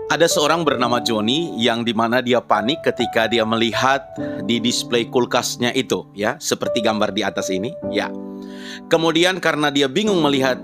Ada seorang bernama Johnny yang dimana dia panik ketika dia melihat di display kulkasnya itu, ya, seperti gambar di atas ini, ya. Kemudian karena dia bingung melihat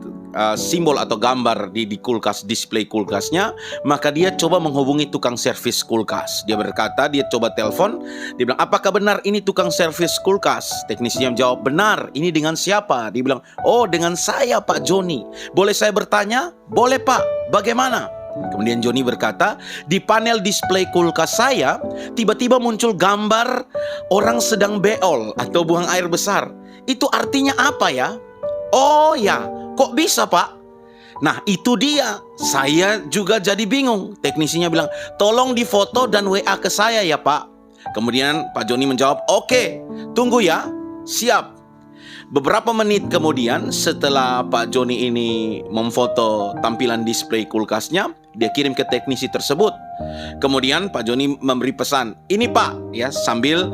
simbol atau gambar di kulkas, display kulkasnya, maka dia coba menghubungi tukang servis kulkas. Dia berkata, dia coba telepon, dia bilang, apakah benar ini tukang servis kulkas? Teknisinya menjawab, benar, ini dengan siapa? Dia bilang, oh dengan saya Pak Johnny. Boleh saya bertanya? Boleh Pak, bagaimana? Kemudian Johnny berkata, di panel display kulkas saya, tiba-tiba muncul gambar orang sedang beol atau buang air besar. Itu artinya apa ya? Oh ya, kok bisa Pak? Nah itu dia, saya juga jadi bingung. Teknisinya bilang, tolong difoto dan WA ke saya ya Pak. Kemudian Pak Johnny menjawab, oke, tunggu ya, siap. Beberapa menit kemudian setelah Pak Johnny ini memfoto tampilan display kulkasnya, dia kirim ke teknisi tersebut. Kemudian Pak Johnny memberi pesan, ini Pak, ya, sambil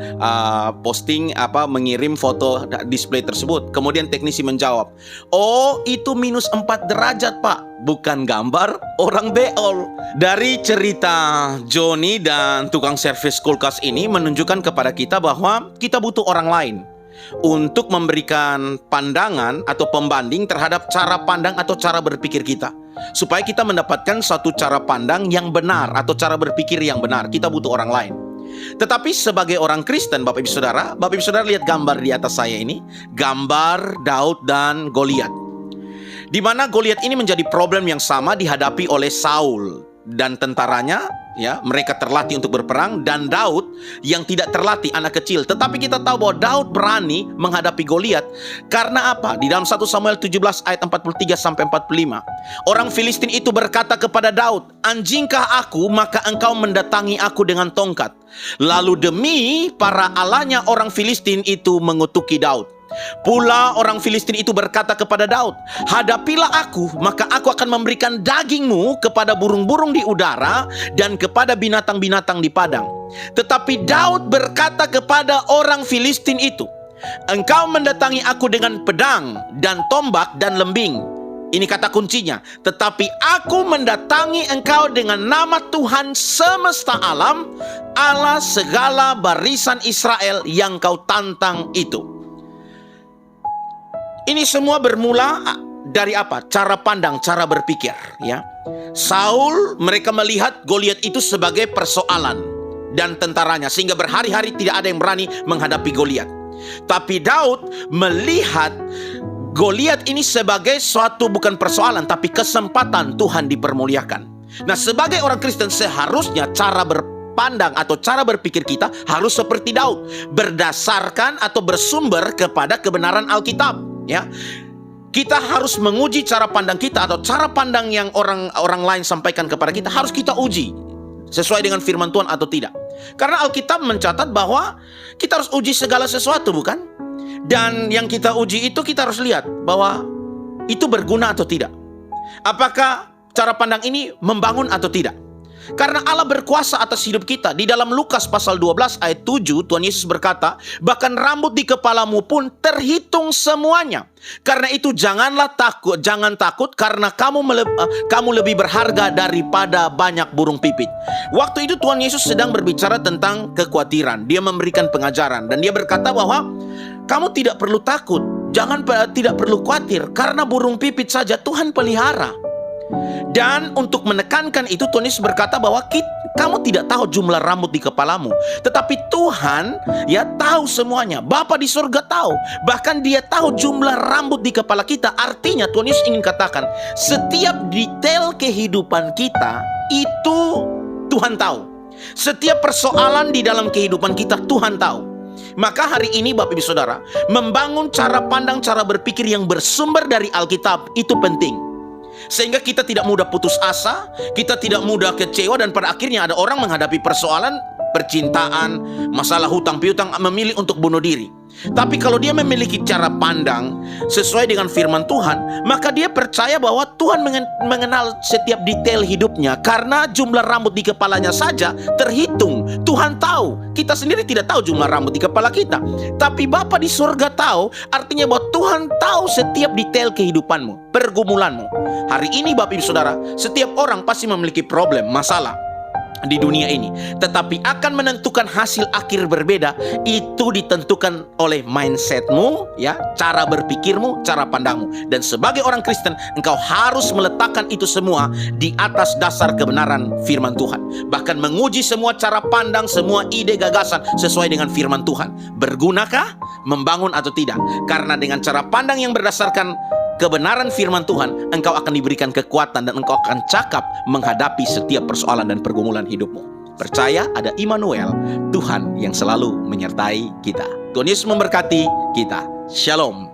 posting mengirim foto display tersebut. Kemudian teknisi menjawab, oh itu -4 derajat Pak, bukan gambar orang beol. Dari cerita Johnny dan tukang servis kulkas ini menunjukkan kepada kita bahwa kita butuh orang lain untuk memberikan pandangan atau pembanding terhadap cara pandang atau cara berpikir kita, supaya kita mendapatkan satu cara pandang yang benar atau cara berpikir yang benar. Kita butuh orang lain. Tetapi sebagai orang Kristen, Bapak Ibu Saudara lihat gambar di atas saya ini, gambar Daud dan Goliat, di mana Goliat ini menjadi problem yang sama dihadapi oleh Saul dan tentaranya. Ya, mereka terlatih untuk berperang, dan Daud yang tidak terlatih, anak kecil. Tetapi kita tahu bahwa Daud berani menghadapi Goliat karena apa? Di dalam 1 Samuel 17 ayat 43-45, orang Filistin itu berkata kepada Daud, anjingkah aku maka engkau mendatangi aku dengan tongkat? Lalu demi para alanya orang Filistin itu mengutuki Daud. Pula orang Filistin itu berkata kepada Daud, hadapilah aku, maka aku akan memberikan dagingmu kepada burung-burung di udara dan kepada binatang-binatang di padang. Tetapi Daud berkata kepada orang Filistin itu, engkau mendatangi aku dengan pedang dan tombak dan lembing. Ini kata kuncinya, tetapi aku mendatangi engkau dengan nama Tuhan semesta alam, Allah segala barisan Israel yang kau tantang itu. Ini semua bermula dari apa? Cara pandang, cara berpikir, ya. Saul, mereka melihat Goliat itu sebagai persoalan dan tentaranya, sehingga berhari-hari tidak ada yang berani menghadapi Goliat. Tapi Daud melihat Goliat ini sebagai suatu bukan persoalan, tapi kesempatan Tuhan dipermuliakan. Nah, sebagai orang Kristen seharusnya cara berpandang atau cara berpikir kita harus seperti Daud, berdasarkan atau bersumber kepada kebenaran Alkitab. Ya, kita harus menguji cara pandang kita atau cara pandang yang orang lain sampaikan kepada kita, harus kita uji sesuai dengan firman Tuhan atau tidak. Karena Alkitab mencatat bahwa kita harus uji segala sesuatu, bukan? Dan yang kita uji itu kita harus lihat bahwa itu berguna atau tidak. Apakah cara pandang ini membangun atau tidak? Karena Allah berkuasa atas hidup kita. Di dalam Lukas pasal 12 ayat 7, Tuhan Yesus berkata, bahkan rambut di kepalamu pun terhitung semuanya. Karena itu jangan takut karena kamu lebih berharga daripada banyak burung pipit. Waktu itu Tuhan Yesus sedang berbicara tentang kekhawatiran. Dia memberikan pengajaran dan dia berkata bahwa kamu tidak perlu takut, tidak perlu khawatir, karena burung pipit saja Tuhan pelihara. Dan untuk menekankan itu, Tuhan Yesus berkata bahwa kamu tidak tahu jumlah rambut di kepalamu, tetapi Tuhan ya tahu semuanya. Bapa di surga tahu, bahkan Dia tahu jumlah rambut di kepala kita. Artinya Tuhan Yesus ingin katakan, setiap detail kehidupan kita itu Tuhan tahu. Setiap persoalan di dalam kehidupan kita Tuhan tahu. Maka hari ini Bapak Ibu Saudara, membangun cara pandang, cara berpikir yang bersumber dari Alkitab itu penting. Sehingga kita tidak mudah putus asa, kita tidak mudah kecewa, dan pada akhirnya ada orang menghadapi persoalan percintaan, masalah hutang piutang, memilih untuk bunuh diri. Tapi kalau dia memiliki cara pandang sesuai dengan firman Tuhan, maka dia percaya bahwa Tuhan mengenal setiap detail hidupnya. Karena jumlah rambut di kepalanya saja terhitung. Tuhan tahu. Kita sendiri tidak tahu jumlah rambut di kepala kita, tapi Bapa di surga tahu. Artinya bahwa Tuhan tahu setiap detail kehidupanmu, pergumulanmu. Hari ini Bapak Ibu Saudara, setiap orang pasti memiliki problem, masalah di dunia ini, tetapi akan menentukan hasil akhir berbeda. Itu ditentukan oleh mindsetmu, ya, cara berpikirmu, cara pandangmu. Dan sebagai orang Kristen, engkau harus meletakkan itu semua di atas dasar kebenaran firman Tuhan. Bahkan menguji semua cara pandang, semua ide gagasan sesuai dengan firman Tuhan. Bergunakah? Membangun atau tidak? Karena dengan cara pandang yang berdasarkan kebenaran firman Tuhan, engkau akan diberikan kekuatan dan engkau akan cakap menghadapi setiap persoalan dan pergumulan hidupmu. Percaya ada Immanuel, Tuhan yang selalu menyertai kita. Tuhan Yesus memberkati kita. Shalom.